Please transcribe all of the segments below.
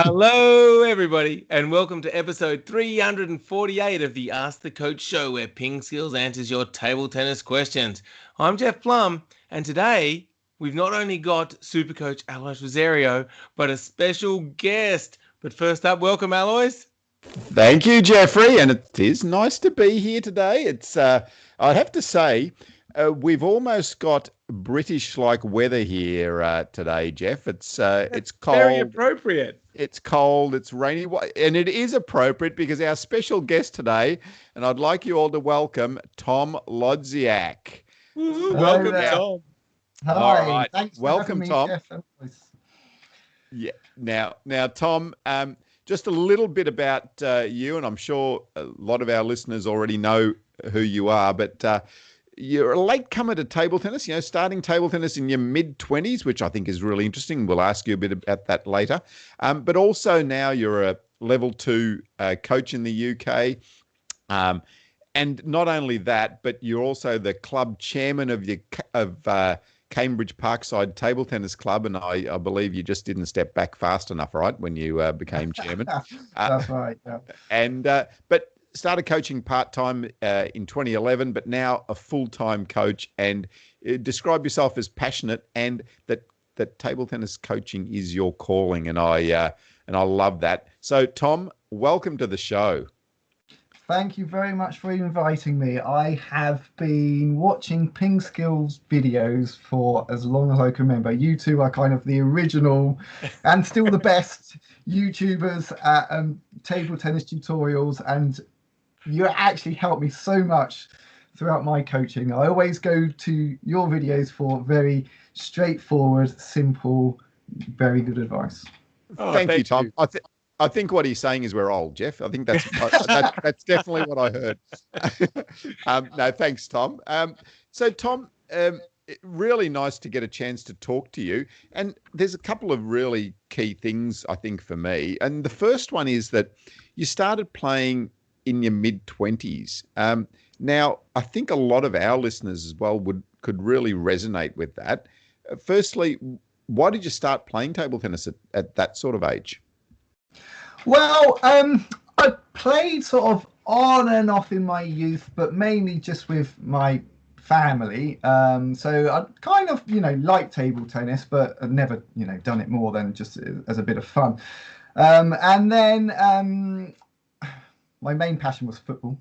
Hello, everybody, and welcome to episode 348 of the Ask the Coach show, where PingSkills answers your table tennis questions. I'm Jeff Plumb, and today we've not only got Super Coach Alois Rosario, but a special guest. But first up, welcome, Alois. Thank you, Jeffrey, and it is nice to be here today. I'd have to say, we've almost got British-like weather here today, Jeff. It's cold. Very appropriate. It's cold. It's rainy, and it is appropriate because our special guest today, and I'd like you all to welcome Tom Lodziak. Welcome, Tom. Hi. All right. Thanks for Welcome, having me, Tom. Jeff. Yeah. Now, Tom. Just a little bit about you, and I'm sure a lot of our listeners already know who you are, but you're a latecomer to table tennis, starting table tennis in your mid-20s, which I think is really interesting. We'll ask you a bit about that later. But also now you're a level 2 coach in the UK. And not only that, but you're also the club chairman of Cambridge Parkside Table Tennis Club, and I believe you just didn't step back fast enough, right, when you became chairman. That's right. Yeah. And but started coaching part-time in 2011, but now a full-time coach. And describe yourself as passionate, and that table tennis coaching is your calling, and I love that. So, Tom, welcome to the show. Thank you very much for inviting me. I have been watching PingSkills videos for as long as I can remember. You two are kind of the original and still the best YouTubers at table tennis tutorials, and you actually helped me so much throughout my coaching. I always go to your videos for very straightforward, simple, very good advice. Oh, thank you, Tom. I think what he's saying is we're old, Jeff. I think that's definitely what I heard. No, thanks, Tom. So, Tom, really nice to get a chance to talk to you. And there's a couple of really key things, I think, for me. And the first one is that you started playing in your mid-20s. Now, I think a lot of our listeners as well could really resonate with that. Firstly, why did you start playing table tennis at that sort of age? Well, I played sort of on and off in my youth, but mainly just with my family. So I kind of, liked table tennis, but I've never, done it more than just as a bit of fun. And then my main passion was football,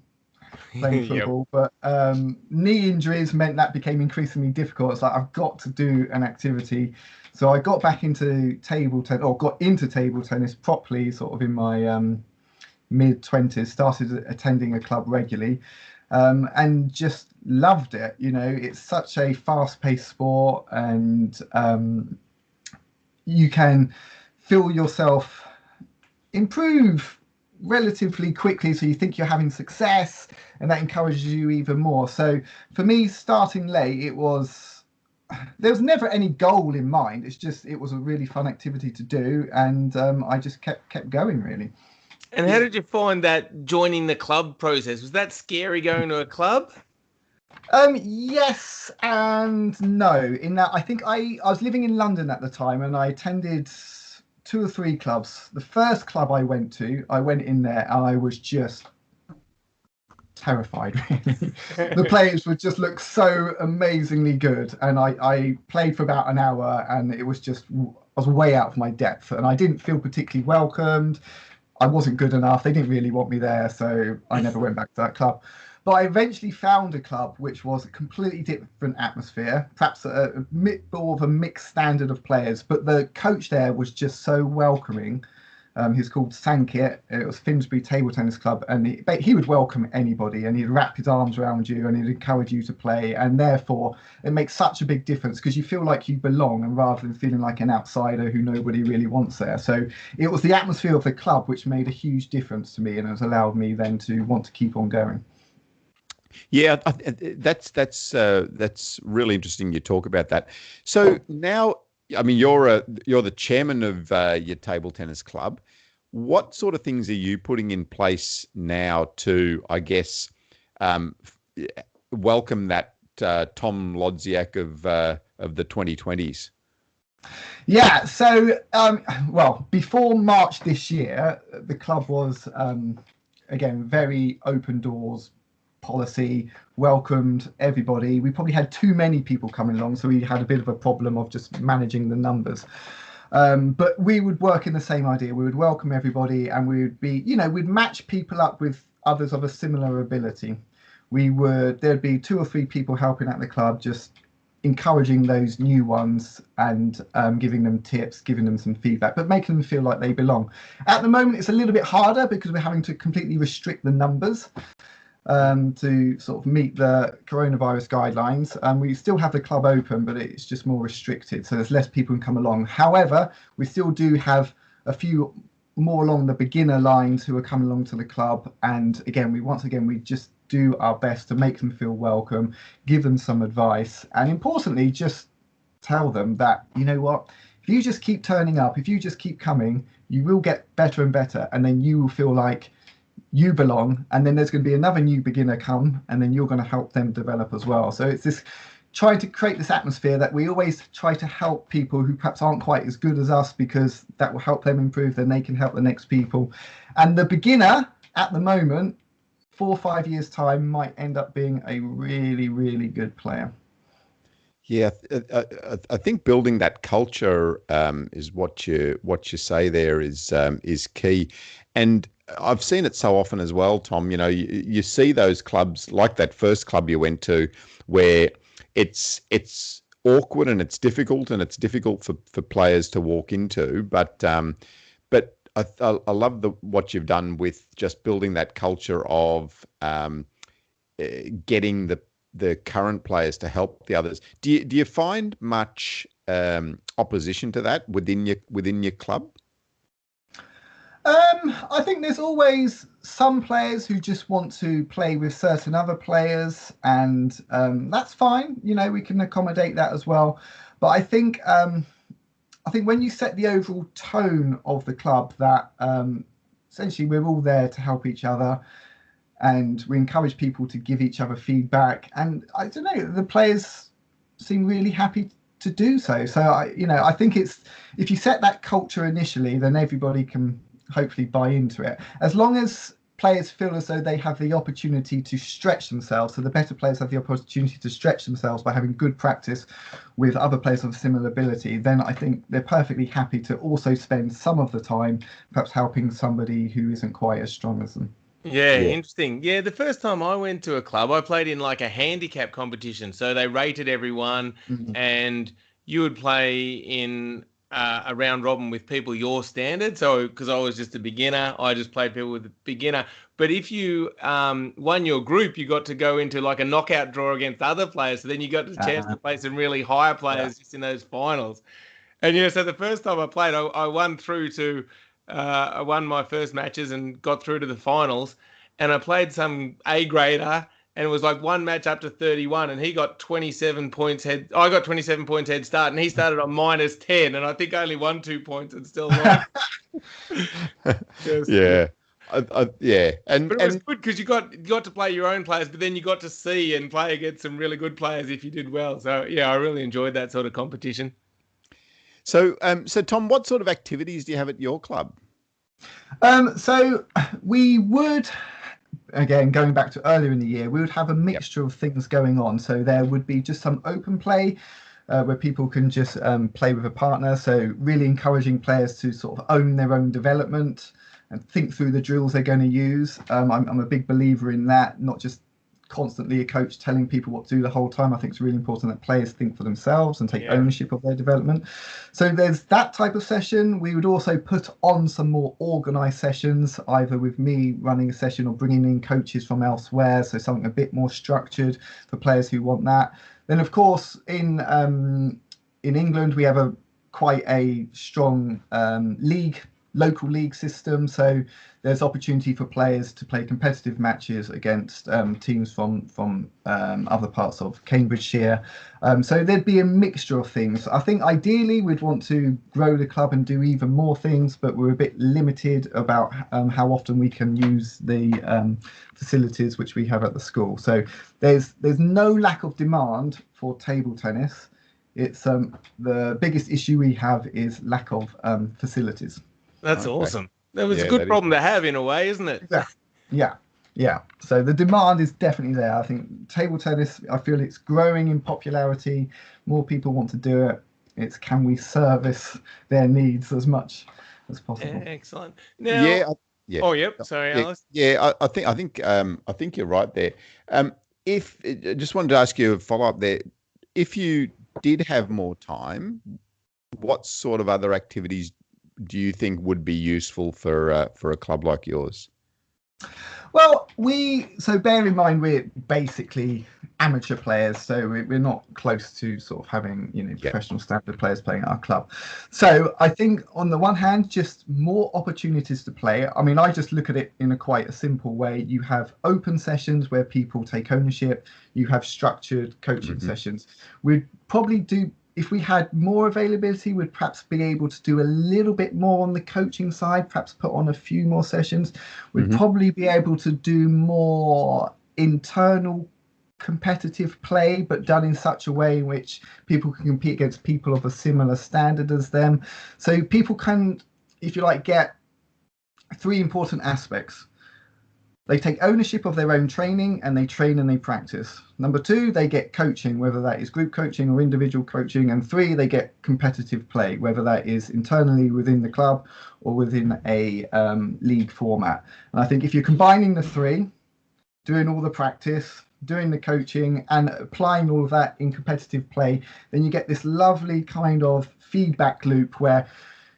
playing football. Yep. But knee injuries meant that became increasingly difficult. It's like, I've got to do an activity. So I got back into table tennis properly sort of in my mid-20s, started attending a club regularly, and just loved it. It's such a fast-paced sport, and you can feel yourself improve relatively quickly, so you think you're having success, and that encourages you even more. So for me, starting late, there was never any goal in mind. It was a really fun activity to do, and I just kept going, really. And how did you find that joining the club process? Was that scary, going to a club? Yes and no. In that, I think I was living in London at the time, and I attended 2 or 3 clubs. The first club I went in there, and I was just terrified, really. The players would just look so amazingly good, and I played for about an hour, and I was way out of my depth, and I didn't feel particularly welcomed. I wasn't good enough. They didn't really want me there, so I never went back to that club. But I eventually found a club which was a completely different atmosphere, perhaps a bit more of a mixed standard of players, but the coach there was just so welcoming. He's called Sankit. It was Finsbury Table Tennis Club, and he would welcome anybody, and he'd wrap his arms around you, and he'd encourage you to play. And therefore, it makes such a big difference because you feel like you belong, and rather than feeling like an outsider who nobody really wants there. So it was the atmosphere of the club which made a huge difference to me, and has allowed me then to want to keep on going. Yeah, that's really interesting. You talk about that. So now, I mean, you're the chairman of your table tennis club. What sort of things are you putting in place now to, I guess, welcome that Tom Lodziak of the 2020s? Yeah, so well, before March this year, the club was again very open doors policy, welcomed everybody. We probably had too many people coming along, so we had a bit of a problem of just managing the numbers. But we would work in the same idea. We would welcome everybody, and we would be, we'd match people up with others of a similar ability. There'd be 2 or 3 people helping at the club, just encouraging those new ones and giving them tips, giving them some feedback, but making them feel like they belong. At the moment, it's a little bit harder because we're having to completely restrict the numbers to sort of meet the coronavirus guidelines. We still have the club open, but it's just more restricted, so there's less people who come along. However, we still do have a few more along the beginner lines who are coming along to the club, and again, we just do our best to make them feel welcome, give them some advice, and importantly, just tell them that, you know what, if you just keep turning up, if you just keep coming, you will get better and better, and then you will feel like you belong, and then there's going to be another new beginner come, and then you're going to help them develop as well. So it's this trying to create this atmosphere that we always try to help people who perhaps aren't quite as good as us, because that will help them improve, then they can help the next people. And the beginner at the moment, 4 or 5 years time, might end up being a really, really good player. Yeah, I think building that culture is what you say there is key. And I've seen it so often as well, Tom. You see those clubs like that first club you went to, where it's awkward and it's difficult for players to walk into. But I love what you've done with just building that culture of getting the current players to help the others. Do you find much opposition to that within your club? I think there's always some players who just want to play with certain other players, and that's fine. We can accommodate that as well. But I think when you set the overall tone of the club, that essentially we're all there to help each other, and we encourage people to give each other feedback. And I don't know, the players seem really happy to do so. So I think it's, if you set that culture initially, then everybody can hopefully buy into it. As long as players feel as though they have the opportunity to stretch themselves, so the better players have the opportunity to stretch themselves by having good practice with other players of similar ability, then I think they're perfectly happy to also spend some of the time perhaps helping somebody who isn't quite as strong as them. Yeah, interesting. Yeah, the first time I went to a club, I played in like a handicap competition. So they rated everyone, and you would play in a round robin with people your standard. So because I was just a beginner, I just played people with a beginner. But if you won your group, you got to go into like a knockout draw against other players. So then you got the chance to play some really higher players just in those finals. And so the first time I played, I won through to I won my first matches and got through to the finals, and I played some A grader, and it was like one match up to 31, and he got 27 points head. I got 27 points head start, and he started on -10, and I think I only won 2 points and still won. Yeah. Yeah, but it was good because you got to play your own players, but then you got to see and play against some really good players if you did well. So yeah, I really enjoyed that sort of competition. So Tom, what sort of activities do you have at your club? So we would, again, going back to earlier in the year, we would have a mixture of things going on. So there would be just some open play where people can just play with a partner. So really encouraging players to sort of own their own development and think through the drills they're going to use. I'm a big believer in that, not just constantly a coach telling people what to do the whole time. I think it's really important that players think for themselves and take ownership of their development. So there's that type of session. We would also put on some more organized sessions, either with me running a session or bringing in coaches from elsewhere, so something a bit more structured for players who want that. Then of course in England we have quite a strong local league system, so there's opportunity for players to play competitive matches against teams from other parts of Cambridgeshire. So there'd be a mixture of things. I think ideally we'd want to grow the club and do even more things, but we're a bit limited about how often we can use the facilities which we have at the school. So there's no lack of demand for table tennis. It's the biggest issue we have is lack of facilities. That's Okay. awesome. That was a Yeah, good that is problem to have in a way, isn't it? Yeah. So the demand is definitely there. I think table tennis, I feel it's growing in popularity. More people want to do it. It's can we service their needs as much as possible. Excellent. Yeah, Now, yeah, oh, yep. Sorry, yeah, Alice. yeah. I think you're right there. If I just wanted to ask you a follow up there, if you did have more time, what sort of other activities do you think would be useful for a club like yours? Well, so bear in mind we're basically amateur players, so we're not close to sort of having Yeah. professional standard players playing at our club. So I think on the one hand, just more opportunities to play. I mean, I just look at it in quite a simple way. You have open sessions where people take ownership. You have structured coaching sessions. We'd probably do. If we had more availability, we'd perhaps be able to do a little bit more on the coaching side, perhaps put on a few more sessions. We'd probably be able to do more internal competitive play, but done in such a way in which people can compete against people of a similar standard as them. So people can, if you like, get three important aspects. They take ownership of their own training and they train and they practice. Number two, they get coaching, whether that is group coaching or individual coaching. And three, they get competitive play, whether that is internally within the club or within a league format. And I think if you're combining the three, doing all the practice, doing the coaching and applying all of that in competitive play, then you get this lovely kind of feedback loop where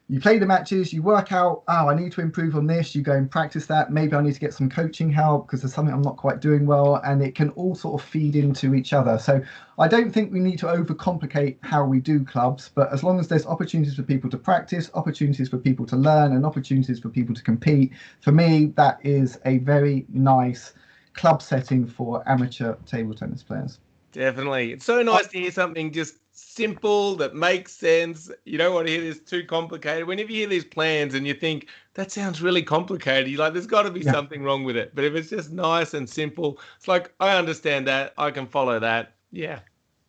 you play the matches, you work out, I need to improve on this, you go and practice that, maybe I need to get some coaching help because there's something I'm not quite doing well, and it can all sort of feed into each other. So I don't think we need to overcomplicate how we do clubs, but as long as there's opportunities for people to practice, opportunities for people to learn, and opportunities for people to compete, for me, that is a very nice club setting for amateur table tennis players. Definitely. It's so nice to hear something just simple that makes sense. You don't want to hear this too complicated. Whenever you hear these plans and you think, that sounds really complicated, you're like, there's got to be something wrong with it. But if it's just nice and simple, it's like, I understand that. I can follow that. Yeah.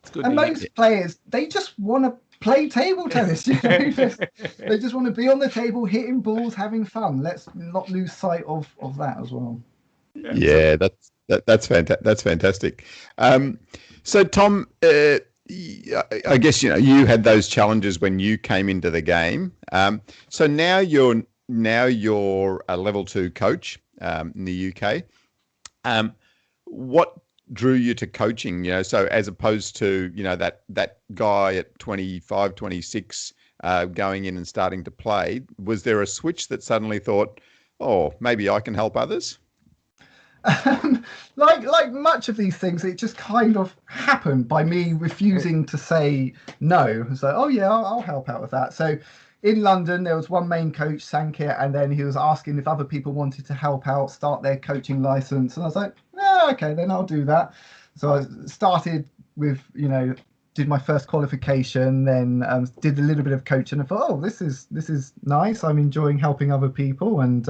It's good. And most players, they just want to play table tennis. They just want to be on the table, hitting balls, having fun. Let's not lose sight of that as well. Yeah, that's fantastic. That's fantastic. So Tom, I guess you had those challenges when you came into the game. So now you're a level 2 coach in the UK. What drew you to coaching? So as opposed to that guy at 25, 26 going in and starting to play, was there a switch that suddenly thought, oh, maybe I can help others? Like much of these things, it just kind of happened by me refusing to say no. So, oh yeah, I'll help out with that. So in London, there was one main coach, Sankit, and then he was asking if other people wanted to help out, start their coaching license. And I was like, yeah, okay, then I'll do that. So I started with, did my first qualification, then did a little bit of coaching. And I thought, oh, this is nice. I'm enjoying helping other people. And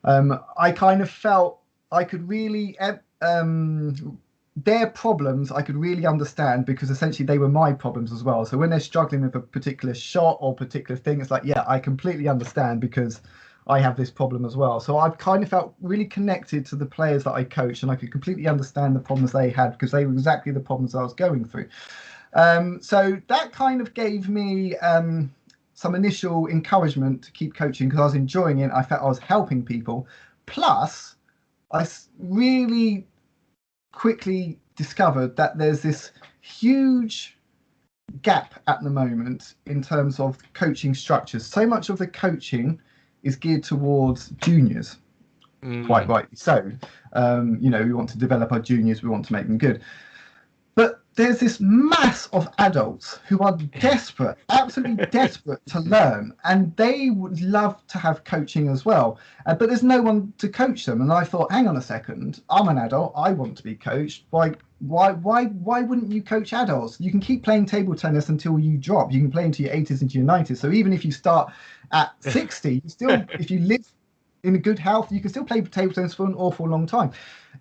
I kind of felt I could really, their problems I could really understand because essentially they were my problems as well. So when they're struggling with a particular shot or particular thing, it's like, yeah, I completely understand because I have this problem as well. So I've kind of felt really connected to the players that I coach, and I could completely understand the problems they had because they were exactly the problems I was going through. So that kind of gave me some initial encouragement to keep coaching because I was enjoying it. I felt I was helping people. Plus, I really quickly discovered that there's this huge gap at the moment in terms of coaching structures. So much of the coaching is geared towards juniors, quite rightly so. We want to develop our juniors, we want to make them good. But there's this mass of adults who are desperate, absolutely desperate to learn, and they would love to have coaching as well. But there's no one to coach them. And I thought, hang on a second, I'm an adult, I want to be coached. Why wouldn't you coach adults? You can keep playing table tennis until you drop. You can play into your 80s, into your 90s. So even if you start at 60, you still, if you live in a good health, you can still play table tennis for an awful long time.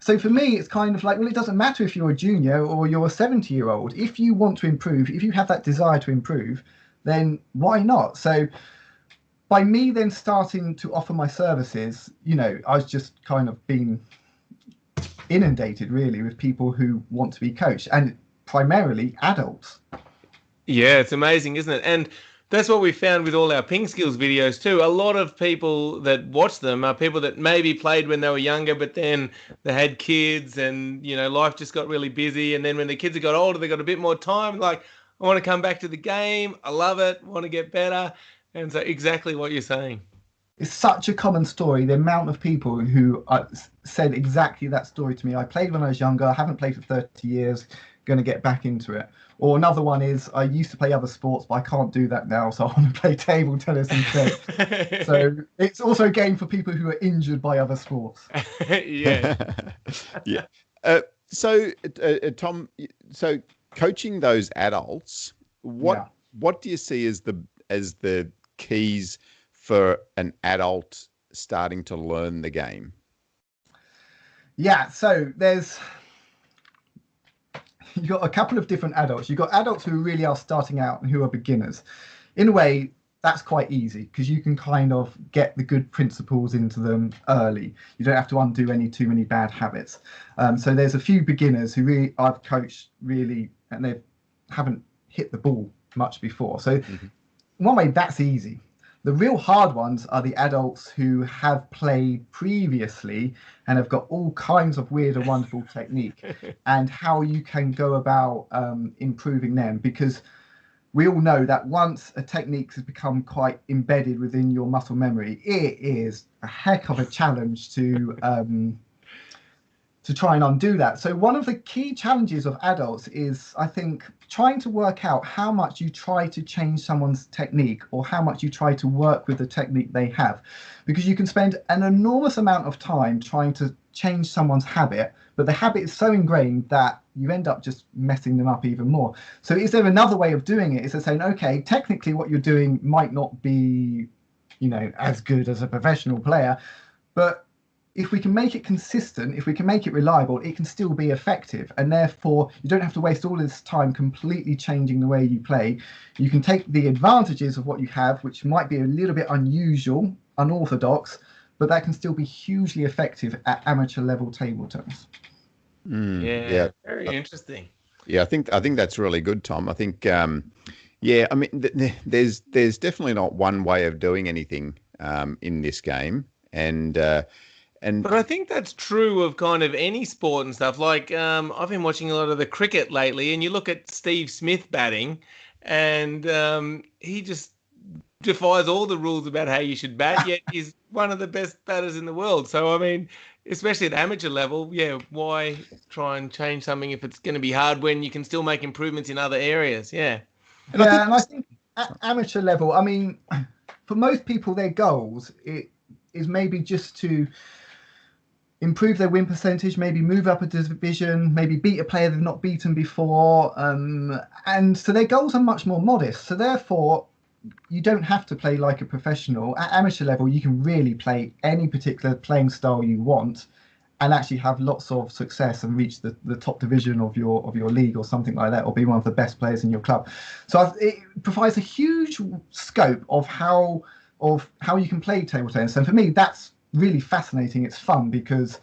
So for me, it's kind of like, well, it doesn't matter if you're a junior or you're a 70-year-old. If you want to improve, if you have that desire to improve, then why not? So by me then starting to offer my services, I was just kind of being inundated really with people who want to be coached, and primarily adults. Yeah, it's amazing, isn't it? And that's what we found with all our PingSkills videos too. A lot of people that watch them are people that maybe played when they were younger, but then they had kids and, life just got really busy. And then when the kids got older, they got a bit more time. Like, I want to come back to the game. I love it. Want to get better. And so exactly what you're saying. It's such a common story. The amount of people who said exactly that story to me. I played when I was younger. I haven't played for 30 years. Going to get back into it. Or another one is, I used to play other sports, but I can't do that now, so I want to play table tennis instead. So it's also a game for people who are injured by other sports. Yeah. Yeah. Tom, so coaching those adults, what do you see as the keys for an adult starting to learn the game? Yeah, so you've got a couple of different adults. You've got adults who really are starting out and who are beginners. In a way, that's quite easy because you can kind of get the good principles into them early. You don't have to undo too many bad habits. So there's a few beginners who really I've coached really, and they haven't hit the ball much before. So one way, that's easy. The real hard ones are the adults who have played previously and have got all kinds of weird and wonderful technique, and how you can go about improving them. Because we all know that once a technique has become quite embedded within your muscle memory, it is a heck of a challenge to try and undo that. So one of the key challenges of adults is, I think, trying to work out how much you try to change someone's technique or how much you try to work with the technique they have. Because you can spend an enormous amount of time trying to change someone's habit, but the habit is so ingrained that you end up just messing them up even more. So is there another way of doing it? Is it saying, okay, technically what you're doing might not be, as good as a professional player, but if we can make it consistent, if we can make it reliable, it can still be effective. And therefore, you don't have to waste all this time completely changing the way you play. You can take the advantages of what you have, which might be a little bit unusual, unorthodox, but that can still be hugely effective at amateur level table tennis. Yeah, very interesting. Yeah, I think that's really good, Tom. I think, I mean, there's definitely not one way of doing anything in this game, but I think that's true of kind of any sport and stuff. Like I've been watching a lot of the cricket lately, and you look at Steve Smith batting, and he just defies all the rules about how you should bat, yet he's one of the best batters in the world. So, I mean, especially at amateur level, why try and change something if it's going to be hard when you can still make improvements in other areas? Yeah. And I think at amateur level, I mean, for most people, their goals is maybe just to improve their win percentage, maybe move up a division, maybe beat a player they've not beaten before. And so their goals are much more modest. So therefore, you don't have to play like a professional. At amateur level, you can really play any particular playing style you want and actually have lots of success and reach the top division of your league or something like that, or be one of the best players in your club. So it provides a huge scope of how you can play table tennis. And for me, that's really fascinating. It's fun because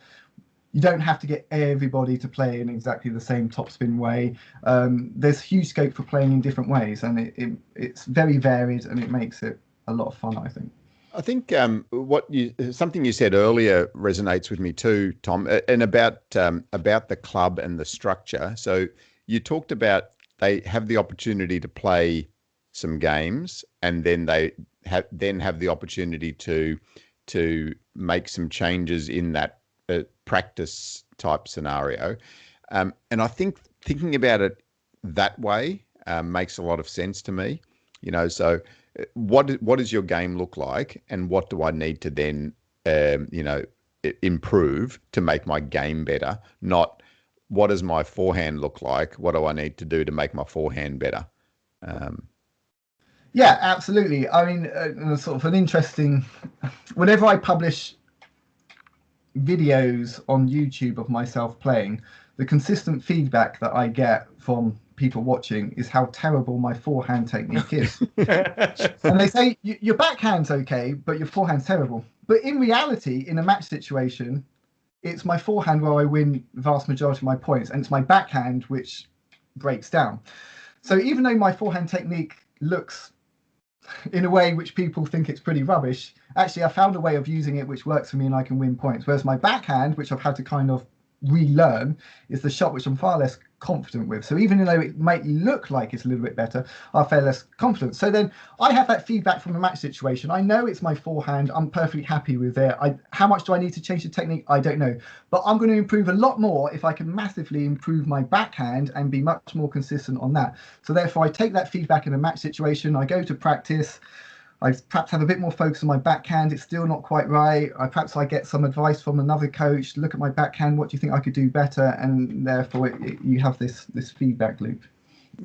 you don't have to get everybody to play in exactly the same topspin way. There's huge scope for playing in different ways, and it's very varied, and it makes it a lot of fun, I think. I think something you said earlier resonates with me too, Tom, and about the club and the structure. So you talked about they have the opportunity to play some games, and then they have the opportunity to make some changes in that practice type scenario. And I think thinking about it that way makes a lot of sense to me. So what does your game look like, and what do I need to then, improve to make my game better? Not what does my forehand look like? What do I need to do to make my forehand better? Yeah, absolutely. I mean, sort of an interesting. Whenever I publish videos on YouTube of myself playing, the consistent feedback that I get from people watching is how terrible my forehand technique is. And they say your backhand's okay, but your forehand's terrible. But in reality, in a match situation, it's my forehand where I win the vast majority of my points, and it's my backhand which breaks down. So even though my forehand technique looks in a way which people think it's pretty rubbish, actually I found a way of using it which works for me and I can win points. Whereas my backhand, which I've had to kind of relearn, is the shot which I'm far less confident with. So even though it might look like it's a little bit better, I feel less confident. So then I have that feedback from the match situation. I know it's my forehand. I'm perfectly happy with it. How much do I need to change the technique? I don't know. But I'm going to improve a lot more if I can massively improve my backhand and be much more consistent on that. So therefore, I take that feedback in a match situation. I go to practice. I perhaps have a bit more focus on my backhand. It's still not quite right. Perhaps I get some advice from another coach. Look at my backhand. What do you think I could do better? And therefore, you have this feedback loop.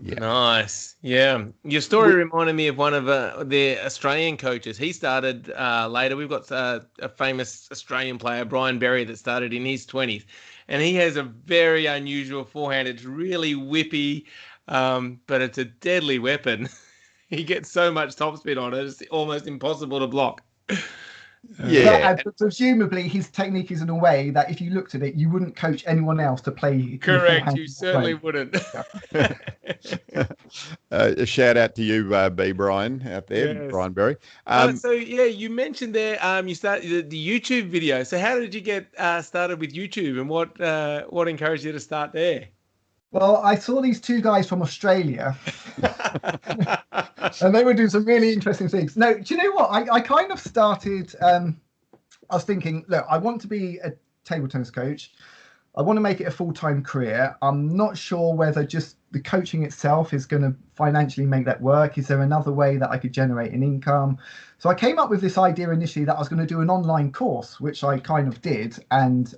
Yeah. Nice. Yeah. Your story reminded me of one of the Australian coaches. He started later. We've got a famous Australian player, Brian Berry, that started in his 20s. And he has a very unusual forehand. It's really whippy, but it's a deadly weapon. He gets so much topspin on it, it's almost impossible to block. Yeah. But presumably his technique is in a way that if you looked at it, you wouldn't coach anyone else to play. Correct, you certainly wouldn't. A shout out to you, B. Brian, out there, yes. Brian Berry. So yeah, you mentioned there you started the YouTube video. So how did you get started with YouTube, and what encouraged you to start there? Well, I saw these two guys from Australia and they were doing some really interesting things. No, do you know what? I kind of started, I was thinking, look, I want to be a table tennis coach. I want to make it a full-time career. I'm not sure whether just the coaching itself is going to financially make that work. Is there another way that I could generate an income? So I came up with this idea initially that I was going to do an online course, which I kind of did, and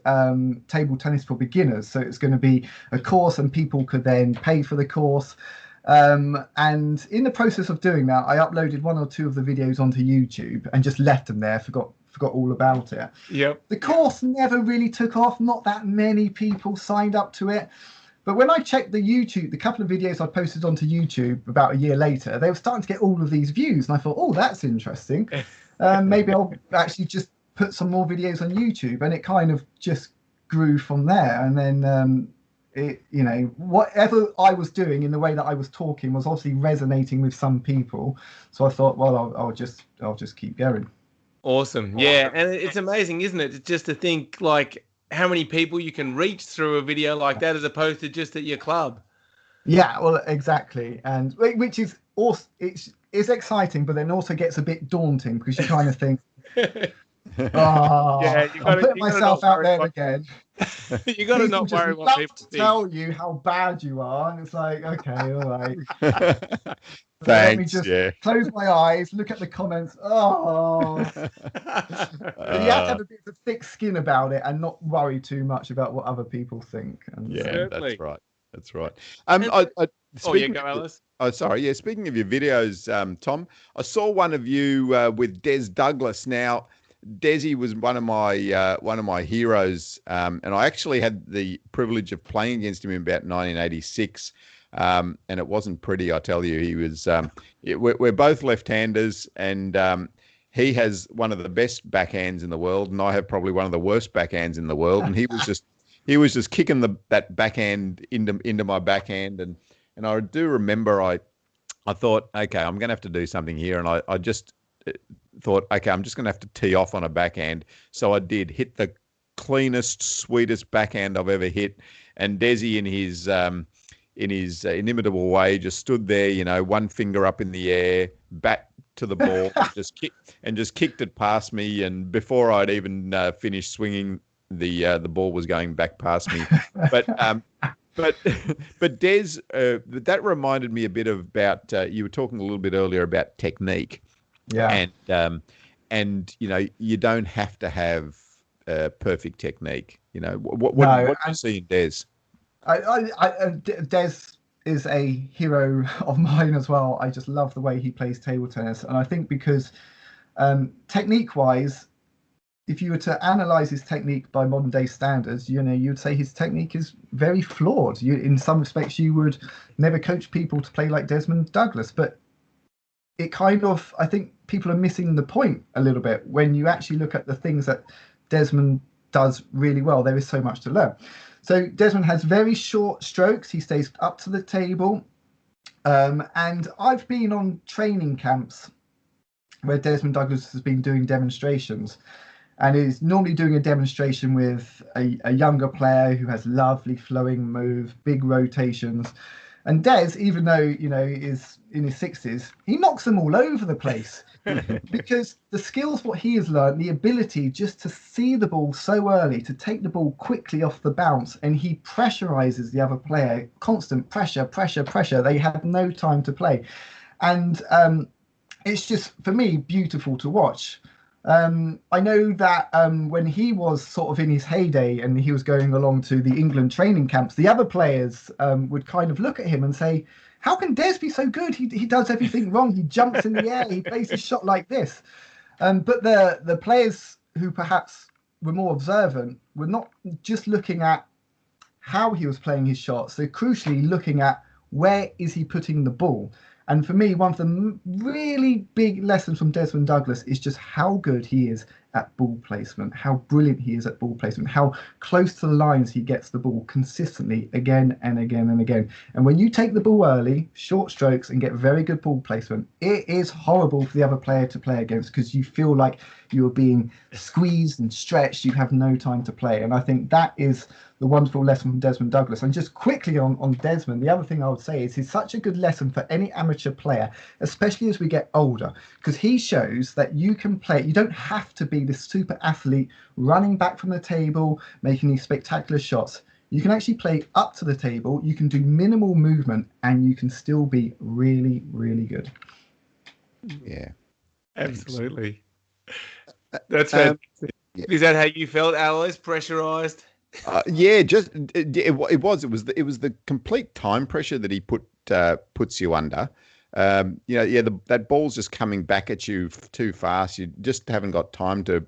table tennis for beginners. So it's going to be a course and people could then pay for the course. And in the process of doing that, I uploaded one or two of the videos onto YouTube and just left them there, forgot all about it. Yep. The course never really took off. Not that many people signed up to it. But when I checked the couple of videos I posted onto YouTube about a year later, they were starting to get all of these views. And I thought, oh, that's interesting. Maybe I'll actually just put some more videos on YouTube. And it kind of just grew from there. And then, whatever I was doing in the way that I was talking was obviously resonating with some people. So I thought, well, I'll just keep going. Awesome. Yeah. And it's amazing, isn't it? Just to think like how many people you can reach through a video like that as opposed to just at your club. Yeah, well, exactly. And which is also, it's exciting, but then also gets a bit daunting because you kind of think, I'm putting myself out there again. You got to not worry what people think. Tell you how bad you are, and it's like, okay, all right. Thanks. Let me just close my eyes, look at the comments. You have to have a bit of thick skin about it and not worry too much about what other people think. And that's right. That's right. Go, Alice. Speaking of your videos, Tom, I saw one of you with Des Douglas. Now, Desi was one of my heroes, and I actually had the privilege of playing against him in about 1986. And it wasn't pretty, I tell you. He was. We're both left-handers, and he has one of the best backhands in the world, and I have probably one of the worst backhands in the world. And he was just kicking that backhand into my backhand, and I do remember I thought, okay, I'm going to have to do something here, and I just thought, okay, I'm just going to have to tee off on a backhand. So I did hit the cleanest, sweetest backhand I've ever hit, and Desi in his inimitable way just stood there, one finger up in the air, bat to the ball, just kicked it past me, and before I'd even finished swinging, the ball was going back past me. But Des, that reminded me a bit about you were talking a little bit earlier about technique. Yeah. And you don't have to have perfect technique. What do you see in Des? Des is a hero of mine as well. I just love the way he plays table tennis, and I think because technique-wise, if you were to analyze his technique by modern day standards, you'd say his technique is very flawed. In some respects, you would never coach people to play like Desmond Douglas, but it kind of, I think people are missing the point a little bit. When you actually look at the things that Desmond does really well, there is so much to learn. So Desmond has very short strokes. He stays up to the table. And I've been on training camps where Desmond Douglas has been doing demonstrations, and is normally doing a demonstration with a younger player who has lovely flowing move, big rotations. And Des, even though, is in his 60s, he knocks them all over the place because the skills, what he has learned, the ability just to see the ball so early, to take the ball quickly off the bounce, and he pressurizes the other player, constant pressure. They have no time to play. And it's just, for me, beautiful to watch. I know that when he was sort of in his heyday and he was going along to the England training camps, the other players would kind of look at him and say, how can Des be so good? He does everything wrong. He jumps in the air. He plays his shot like this. But the players who perhaps were more observant were not just looking at how he was playing his shots. They're crucially looking at where is he putting the ball. And for me, one of the really big lessons from Desmond Douglas is just how good he is at ball placement, how brilliant he is at ball placement, how close to the lines he gets the ball consistently again and again and again. And when you take the ball early, short strokes, and get very good ball placement, it is horrible for the other player to play against because you feel like you're being squeezed and stretched. You have no time to play. And I think that is the wonderful lesson from Desmond Douglas. And just quickly on Desmond, the other thing I would say is he's such a good lesson for any amateur player, especially as we get older, because he shows that you can play. You don't have to be this super athlete running back from the table, making these spectacular shots. You can actually play up to the table. You can do minimal movement and you can still be really, really good. Yeah, absolutely. That's fantastic. Is that how you felt, Alois? Pressurized? Yeah, just it was the complete time pressure that he puts you under. That ball's just coming back at you too fast. You just haven't got time to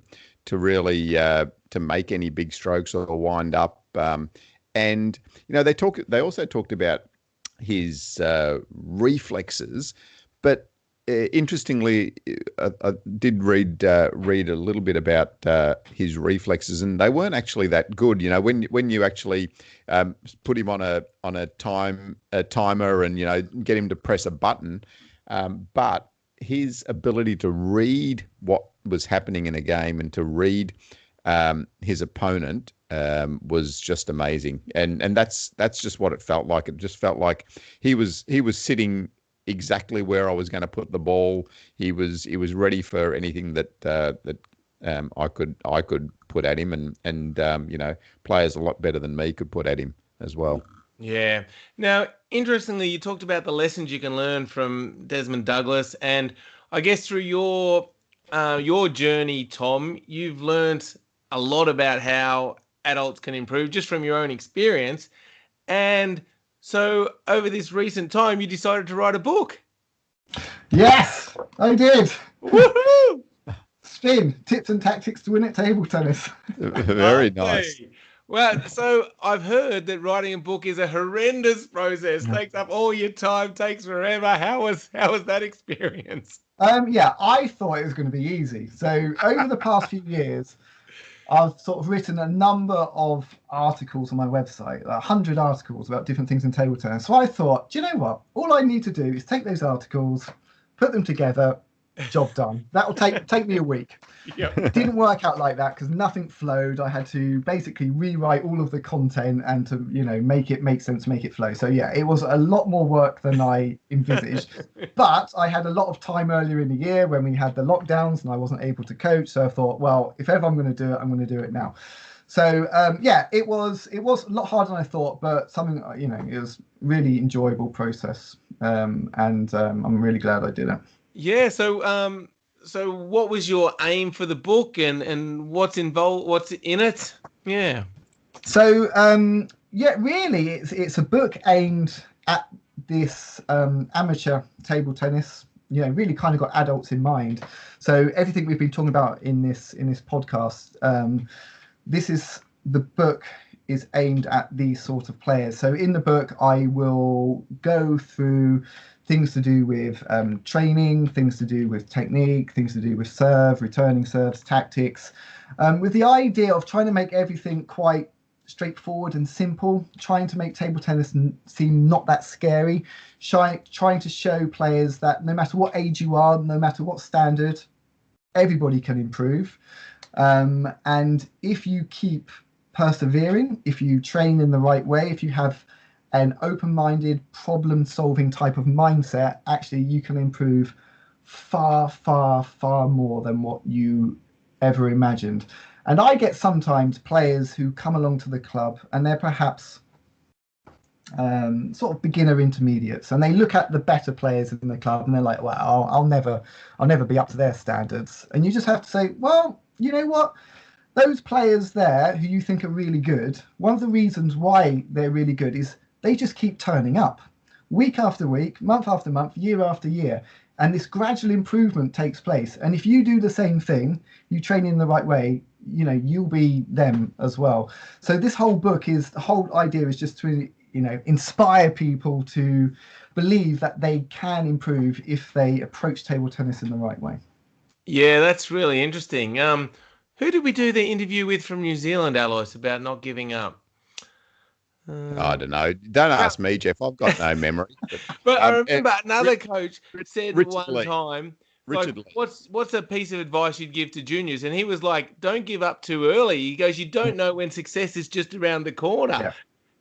really to make any big strokes or wind up. And they also talked about his reflexes, but interestingly, I did read a little bit about his reflexes, and they weren't actually that good. When you actually put him on a timer and get him to press a button, but his ability to read what was happening in a game and to read his opponent was just amazing, and that's just what it felt like. It just felt like he was sitting exactly where I was going to put the ball. He was ready for anything that I could put at him, and players a lot better than me could put at him as well. Yeah. Now, interestingly, you talked about the lessons you can learn from Desmond Douglas, and I guess through your journey, Tom, you've learned a lot about how adults can improve just from your own experience. And so over this recent time, you decided to write a book. Yes, I did. Woohoo! Spin, tips and tactics to win at table tennis. Very nice. Well, so I've heard that writing a book is a horrendous process. Takes up all your time, takes forever. How was that experience? I thought it was going to be easy. So over the past few years, I've sort of written a number of articles on my website, 100 articles about different things in table tennis. So I thought, do you know what? All I need to do is take those articles, put them together, job done. That'll take me a week. Yep. It didn't work out like that because nothing flowed. I had to basically rewrite all of the content and to make it make sense, make it flow. So yeah, it was a lot more work than I envisaged. But I had a lot of time earlier in the year when we had the lockdowns and I wasn't able to coach. So I thought, well, if ever I'm going to do it, I'm going to do it now. So it was a lot harder than I thought, but something it was really enjoyable process, and I'm really glad I did it. Yeah. So what was your aim for the book, and what's involved? What's in it? Yeah. So really, it's a book aimed at this amateur table tennis really kind of got adults in mind. So everything we've been talking about in this podcast, the book is aimed at these sort of players. So in the book, I will go through things to do with training, things to do with technique, things to do with serve, returning serves, tactics, with the idea of trying to make everything quite straightforward and simple, trying to make table tennis seem not that scary, trying to show players that no matter what age you are, no matter what standard, everybody can improve. And if you keep persevering, if you train in the right way, if you have an open-minded, problem-solving type of mindset, actually you can improve far, far, far more than what you ever imagined. And I get sometimes players who come along to the club and they're perhaps sort of beginner intermediates, and they look at the better players in the club and they're like, "Wow, I'll never be up to their standards." And you just have to say, "Well, you know what? Those players there who you think are really good, one of the reasons why they're really good is they just keep turning up week after week, month after month, year after year. And this gradual improvement takes place. And if you do the same thing, you train in the right way, you'll be them as well." So this whole book the whole idea is just to, inspire people to believe that they can improve if they approach table tennis in the right way. Yeah, that's really interesting. Who did we do the interview with from New Zealand, Alois, about not giving up? I don't know. Don't ask me, Jeff. I've got no memory. But I remember another coach said Richard one Lee. time, Richard like, Lee. what's a piece of advice you'd give to juniors? And he was like, don't give up too early. He goes, you don't know when success is just around the corner. Yeah.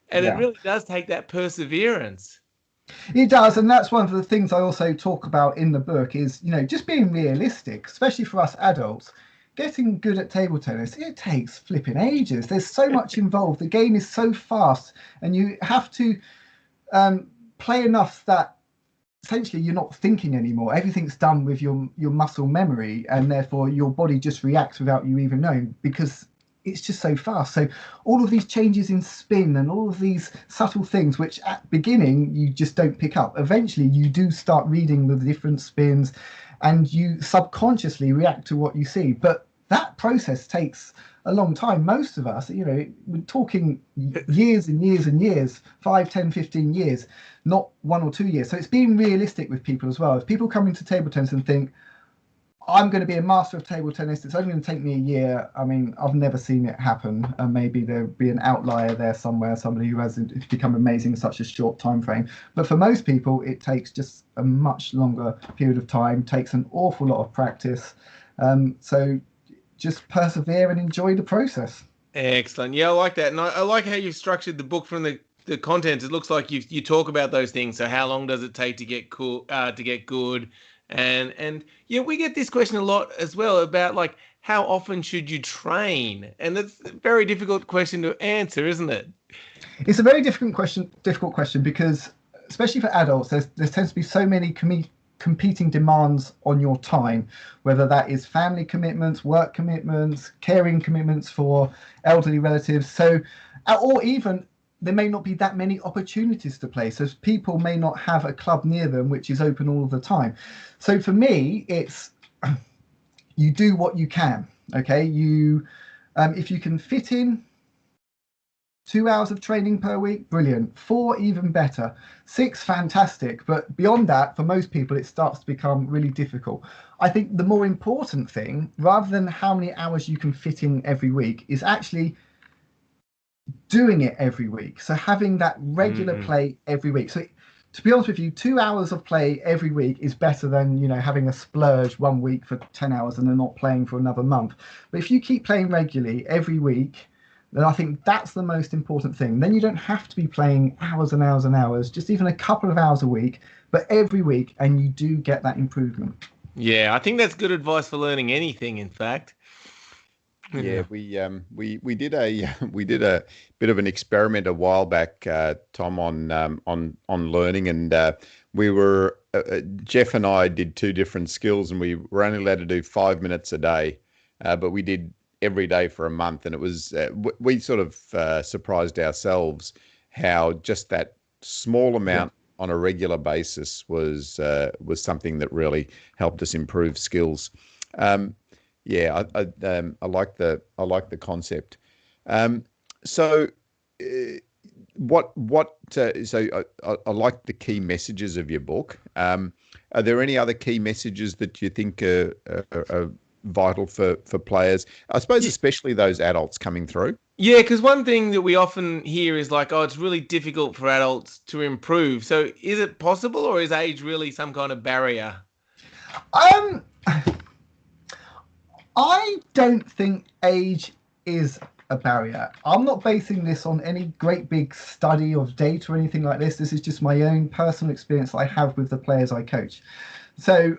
And it really does take that perseverance. It does, and that's one of the things I also talk about in the book is, just being realistic, especially for us adults. Getting good at table tennis, it takes flipping ages. There's so much involved. The game is so fast, and you have to play enough that essentially you're not thinking anymore. Everything's done with your muscle memory, and therefore your body just reacts without you even knowing, because it's just so fast. So all of these changes in spin and all of these subtle things, which at beginning you just don't pick up, eventually you do start reading the different spins and you subconsciously react to what you see. But that process takes a long time. Most of us, we're talking years and years and years, 5, 10, 15 years, not 1 or 2 years. So it's being realistic with people as well. If people come into table tennis and think, I'm going to be a master of table tennis, it's only going to take me a year. I mean, I've never seen it happen. And maybe there'll be an outlier there somewhere, somebody who has become amazing in such a short time frame. But for most people, it takes just a much longer period of time, takes an awful lot of practice. So just persevere and enjoy the process. Excellent. Yeah, I like that. And I like how you've structured the book from the contents. It looks like you talk about those things. So how long does it take to get cool, to get good? And yeah, we get this question a lot as well about like how often should you train? And that's a very difficult question to answer, isn't it? It's a very difficult question because especially for adults, there tends to be so many competing demands on your time, whether that is family commitments, work commitments, caring commitments for elderly relatives. So, or even there may not be that many opportunities to play. So people may not have a club near them which is open all of the time. So for me, it's you do what you can. Okay, if you can fit in 2 hours of training per week, brilliant. 4, even better. 6, fantastic. But beyond that, for most people, it starts to become really difficult. I think the more important thing, rather than how many hours you can fit in every week, is actually doing it every week. So having that regular play every week. So to be honest with you, 2 hours of play every week is better than, having a splurge 1 week for 10 hours and then not playing for another month. But if you keep playing regularly every week, then I think that's the most important thing. Then you don't have to be playing hours and hours and hours, just even a couple of hours a week, but every week, and you do get that improvement. Yeah, I think that's good advice for learning anything, in fact. Yeah, we did a bit of an experiment a while back, Tom, on learning, and we were Jeff and I did 2 different skills, and we were only allowed to do 5 minutes a day, but we did every day for a month, and it was we sort of surprised ourselves how just that small amount on a regular basis was something that really helped us improve skills. Yeah, I like the concept. So I like the key messages of your book. Are there any other key messages that you think are vital for players? I suppose especially those adults coming through. Yeah, because one thing that we often hear is like, oh, it's really difficult for adults to improve. So is it possible, or is age really some kind of barrier? Um, I don't think age is a barrier. I'm not basing this on any great big study of data or anything like this. This is just my own personal experience I have with the players I coach. So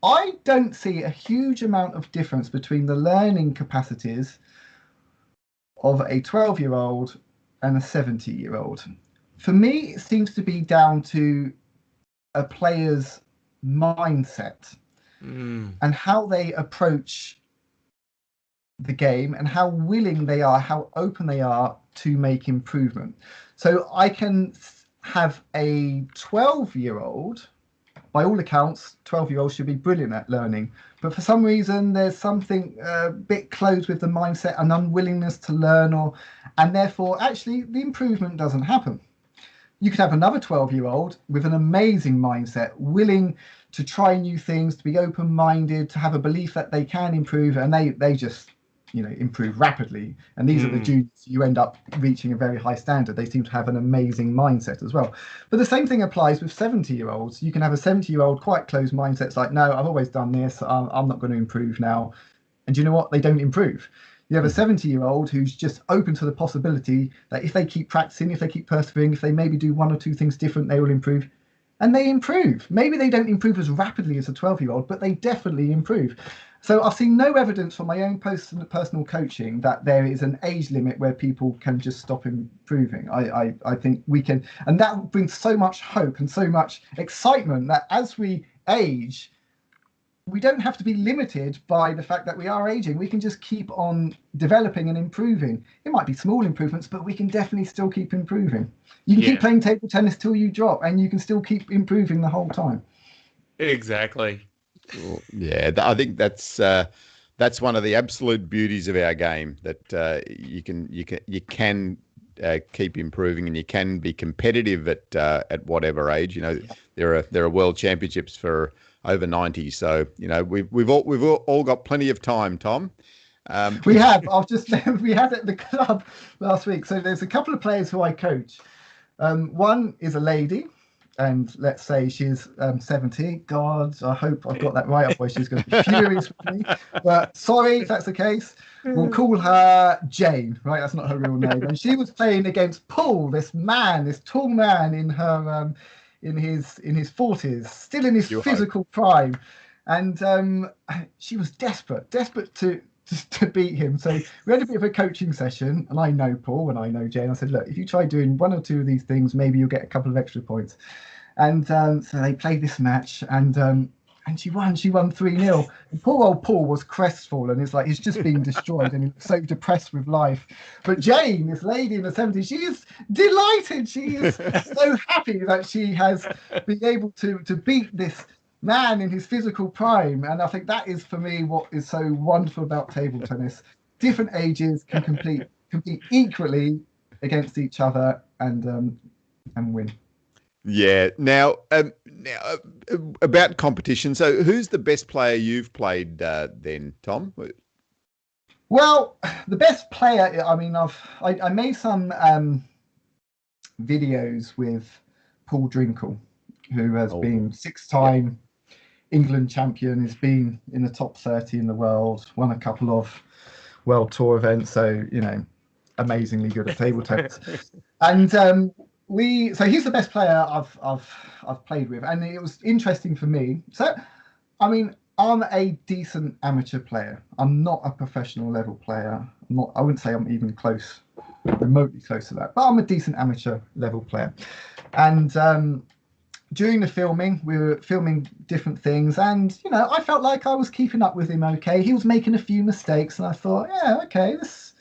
I don't see a huge amount of difference between the learning capacities of a 12-year-old and a 70-year-old. For me, it seems to be down to a player's mindset and how they approach the game and how willing they are, how open they are to make improvement. So I can have a 12-year-old, by all accounts, 12-year-olds should be brilliant at learning. But for some reason, there's something a bit closed with the mindset and unwillingness to learn, and therefore, actually, the improvement doesn't happen. You could have another 12-year-old with an amazing mindset, willing to try new things, to be open-minded, to have a belief that they can improve, and they just improve rapidly. And these are the juniors. You end up reaching a very high standard. They seem to have an amazing mindset as well. But the same thing applies with 70-year-olds. You can have a 70-year-old quite closed mindset. It's like, no, I've always done this. I'm not going to improve now. And do you know what? They don't improve. You have a 70-year-old who's just open to the possibility that if they keep practicing, if they keep persevering, if they maybe do one or two things different, they will improve. And they improve. Maybe they don't improve as rapidly as a 12-year-old, but they definitely improve. So I've seen no evidence from my own personal coaching that there is an age limit where people can just stop improving. I think we can, and that brings so much hope and so much excitement that as we age, we don't have to be limited by the fact that we are aging. We can just keep on developing and improving. It might be small improvements, but we can definitely still keep improving. You can keep playing table tennis till you drop, and you can still keep improving the whole time. Exactly. Yeah, I think that's one of the absolute beauties of our game, that you can keep improving, and you can be competitive at whatever age. There are world championships for over 90, so we've all got plenty of time, Tom. We have. We had at the club last week. So there's a couple of players who I coach. One is a lady, and let's say she's 70. God, I hope I've got that right. Otherwise, she's going to be furious with me. But sorry if that's the case. We'll call her Jane, right? That's not her real name. And she was playing against Paul, this tall man in her in his 40s, still in his physical prime, and she was desperate to beat him. So we had a bit of a coaching session, and I know Paul and I know Jane. I said, look, if you try doing one or two of these things, maybe you'll get a couple of extra points. And so they played this match, and she won. She won 3-0. And poor old Paul was crestfallen. It's like he's just been destroyed, and he's so depressed with life. But Jane, this lady in the 70s, she is delighted. She is so happy that she has been able to beat this man in his physical prime. And I think that is, for me, what is so wonderful about table tennis. Different ages can compete equally against each other and win. Yeah. Now, about competition. So, who's the best player you've played then, Tom? Well, the best player. I mean, I made some videos with Paul Drinkle, who has been 6-time England champion. Has been in the top 30 in the world. Won a couple of world tour events. So amazingly good at table tennis. And so he's the best player I've played with, and it was interesting for me. So, I mean, I'm a decent amateur player. I'm not a professional level player. I wouldn't say I'm even remotely close to that, but I'm a decent amateur level player. And during the filming, we were filming different things, and I felt like I was keeping up with him okay. He was making a few mistakes, and I thought, yeah, okay, this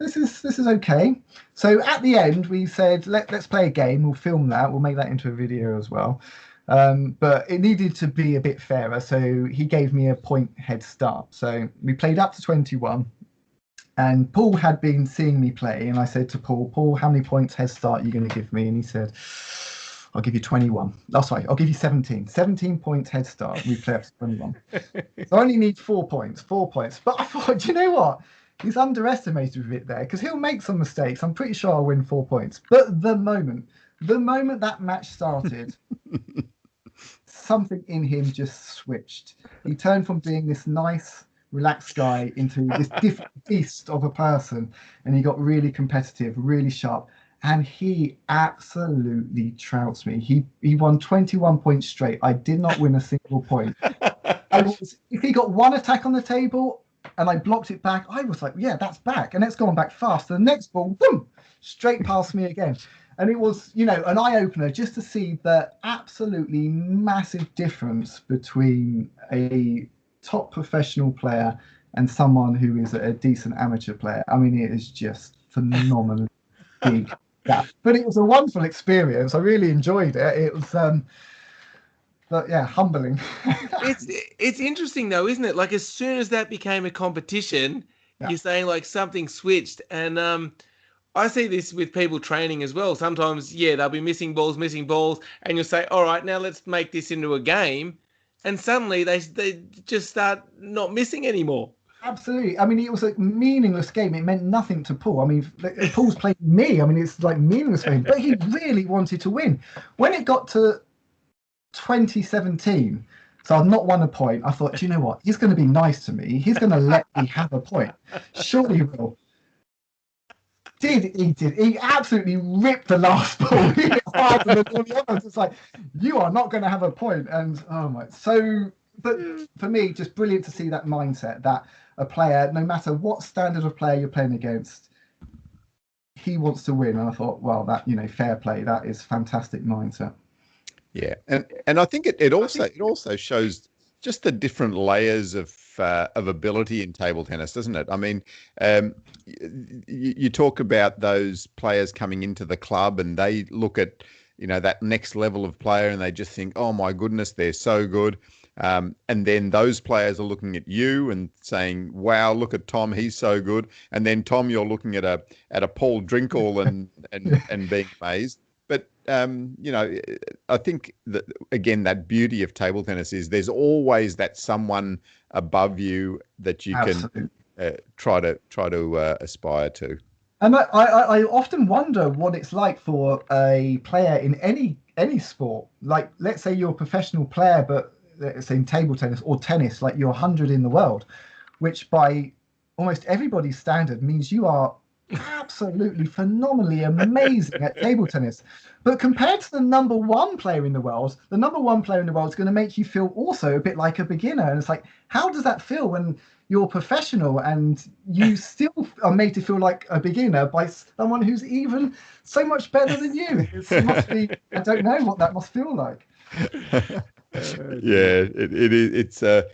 this is okay. So at the end, we said, let's play a game. We'll film that. We'll make that into a video as well. But it needed to be a bit fairer. So he gave me a point head start. So we played up to 21. And Paul had been seeing me play. And I said to Paul, how many points head start are you going to give me? And he said, I'll give you 21. Oh, sorry, I'll give you 17. 17 points head start. We play up to 21. So I only need 4 points. But I thought, you know what? He's underestimated a bit there because he'll make some mistakes. I'm pretty sure I'll win 4 points. But the moment that match started, something in him just switched. He turned from being this nice, relaxed guy into this different beast of a person. And he got really competitive, really sharp. And he absolutely trounced me. He won 21 points straight. I did not win a single point. If he got one attack on the table and I blocked it back, I was like, yeah, that's back. And it's gone back fast. The next ball, boom, straight past me again. And it was, an eye-opener just to see the absolutely massive difference between a top professional player and someone who is a decent amateur player. I mean, it is just phenomenal. Big. Yeah, but it was a wonderful experience. I really enjoyed it. It was, but yeah, humbling. It's interesting though, isn't it? Like as soon as that became a competition, you're saying like something switched, and I see this with people training as well. Sometimes, they'll be missing balls, and you'll say, all right, now let's make this into a game, and suddenly they just start not missing anymore. Absolutely. I mean, it was a meaningless game. It meant nothing to Paul. I mean, Paul's playing me. I mean, it's like meaningless game. But he really wanted to win. When it got to 2017, so I'd not won a point, I thought, you know what? He's going to be nice to me. He's going to let me have a point. Surely he will. Did. He absolutely ripped the last ball. He hit harder than all the others. It's like, you are not going to have a point. And, oh my. So, but for me, just brilliant to see that mindset that a player, no matter what standard of player you're playing against, he wants to win. And I thought, well, that, fair play, that is fantastic mindset. Yeah, and I think it also shows just the different layers of ability in table tennis, doesn't it? I mean, you talk about those players coming into the club and they look at that next level of player and they just think, oh my goodness, they're so good. And then those players are looking at you and saying, wow, look at Tom, he's so good. And then Tom, you're looking at a Paul Drinkle and being amazed. But, I think that, again, that beauty of table tennis is there's always that someone above you that you can try to aspire to. And I often wonder what it's like for a player in any sport. Like, let's say you're a professional player, but let's say in table tennis or tennis, like you're 100 in the world, which by almost everybody's standard means you are absolutely phenomenally amazing at table tennis. But compared to the number one player in the world, the number one player in the world is going to make you feel also a bit like a beginner. And it's like, how does that feel when you're professional and you still are made to feel like a beginner by someone who's even so much better than you? It must be, I don't know what that must feel like. It's a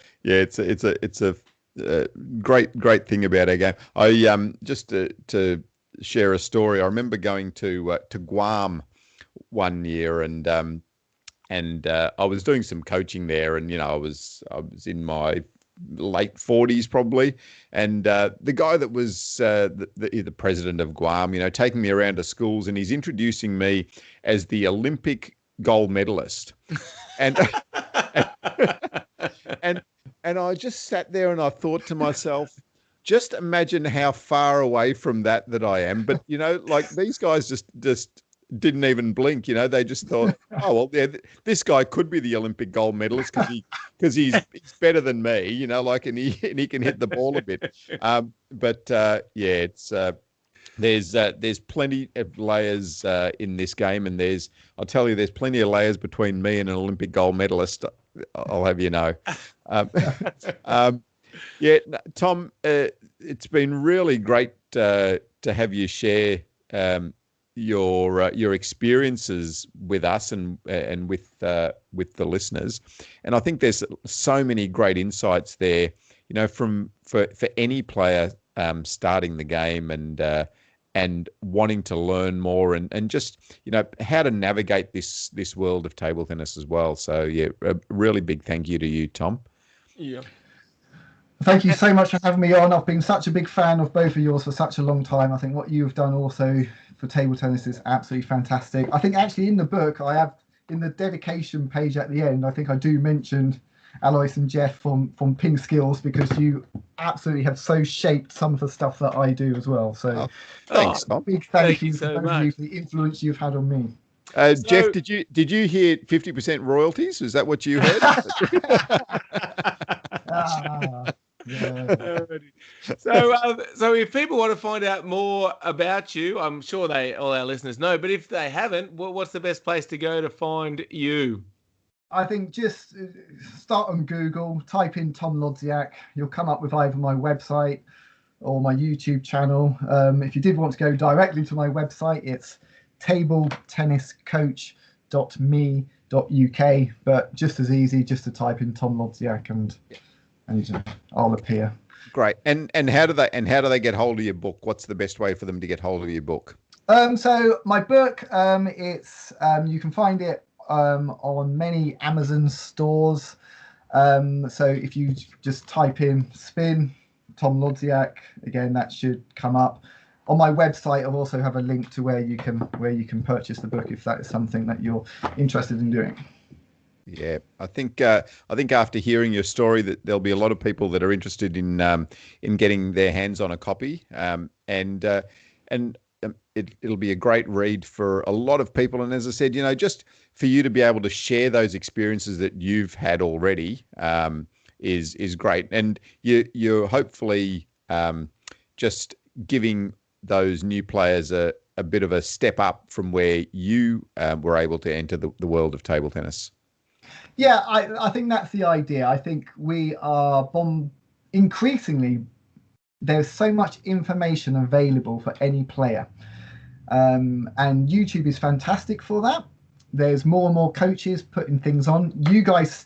great thing about our game. I just to share a story. I remember going to Guam one year, and I was doing some coaching there, and I was in my late 40s probably, and the guy that was the president of Guam, taking me around to schools, and he's introducing me as the Olympic gold medalist. And and I just sat there and I thought to myself, just imagine how far away from that I am. But like these guys just didn't even blink. They just thought, oh well, yeah, this guy could be the Olympic gold medalist because he's better than me. And he can hit the ball a bit. It's. There's plenty of layers in this game, and I'll tell you, there's plenty of layers between me and an Olympic gold medalist. I'll have you know. Tom, it's been really great to have you share your experiences with us and with the listeners, and I think there's so many great insights there. For any player starting the game and wanting to learn more and just, how to navigate this world of table tennis as well. So, yeah, a really big thank you to you, Tom. Yeah. Thank you so much for having me on. I've been such a big fan of both of yours for such a long time. I think what you've done also for table tennis is absolutely fantastic. I think actually in the book, I have in the dedication page at the end, I think I do mention Alois and Jeff from PingSkills, because you absolutely have so shaped some of the stuff that I do as well. So thanks, Tom. Big thank you so to both of you for the influence you've had on me. Jeff, did you hear 50% royalties? Is that what you heard? Yeah. So if people want to find out more about you, I'm sure all our listeners know, but if they haven't, what's the best place to go to find you? I think just start on Google, type in Tom Lodziak. You'll come up with either my website or my YouTube channel. If you did want to go directly to my website, it's tabletenniscoach.me.uk, but just as easy just to type in Tom Lodziak and I'll appear. Great. And how do they get hold of your book? What's the best way for them to get hold of your book? So my book, it's you can find it on many Amazon stores. So if you just type in Spin Tom Lodziak, again, that should come up. On my website, I'll also have a link to where you can purchase the book if that is something that you're interested in doing. Yeah, I think after hearing your story that there'll be a lot of people that are interested in getting their hands on a copy, and it'll be a great read for a lot of people. And as I said, just for you to be able to share those experiences that you've had already is great. And you're hopefully just giving those new players a bit of a step up from where you were able to enter the world of table tennis. Yeah, I think that's the idea. I think we are increasingly, there's so much information available for any player. And YouTube is fantastic for that. There's more and more coaches putting things on. You guys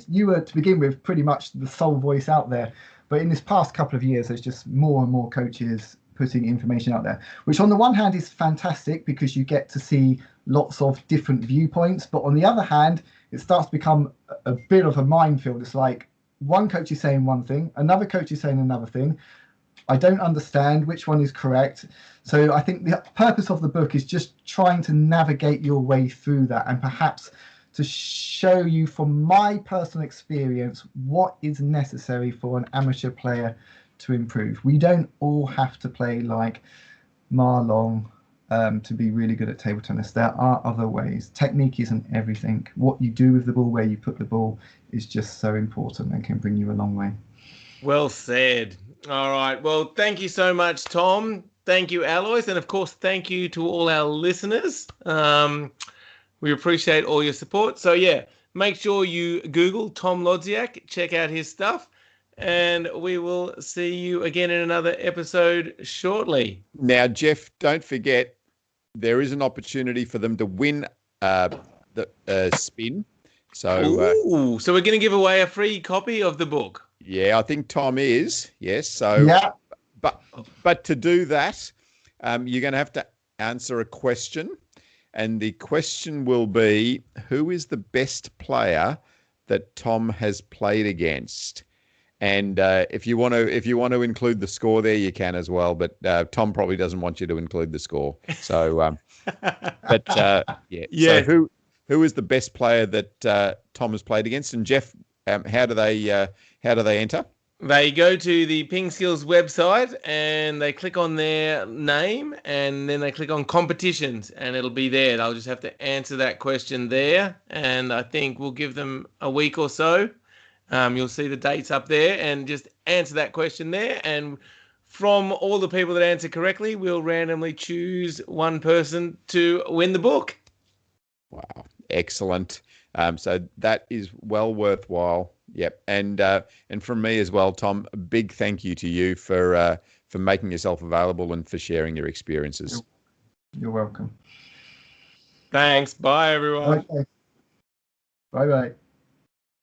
you were to begin with pretty much the sole voice out there. But in this past couple of years, there's just more and more coaches putting information out there, which on the one hand is fantastic because you get to see lots of different viewpoints. But on the other hand, it starts to become a bit of a minefield. It's like one coach is saying one thing, another coach is saying another thing. I don't understand which one is correct. So I think the purpose of the book is just trying to navigate your way through that and perhaps to show you from my personal experience what is necessary for an amateur player to improve. We don't all have to play like Marlon to be really good at table tennis. There are other ways. Technique isn't everything. What you do with the ball, where you put the ball, is just so important and can bring you a long way. Well said. All right. Well, thank you so much, Tom. Thank you, Alois. And of course, thank you to all our listeners. We appreciate all your support. So yeah, make sure you Google Tom Lodziak, check out his stuff, and we will see you again in another episode shortly. Now, Jeff, don't forget, there is an opportunity for them to win the spin. So, so we're going to give away a free copy of the book. Yeah, I think Tom is. Yes. So, yeah. But to do that, you're going to have to answer a question, and the question will be, who is the best player that Tom has played against? And if you want to include the score there, you can as well. But Tom probably doesn't want you to include the score. So, yeah. So who is the best player that Tom has played against? And Jeff, how do they enter? They go to the PingSkills website and they click on their name and then they click on competitions and it'll be there. They'll just have to answer that question there. And I think we'll give them a week or so. You'll see the dates up there and just answer that question there. And from all the people that answer correctly, we'll randomly choose one person to win the book. Wow. Excellent. So that is well worthwhile. Yep. And from me as well, Tom, a big thank you to you for making yourself available and for sharing your experiences. You're welcome. Thanks. Bye, everyone. Okay. Bye-bye.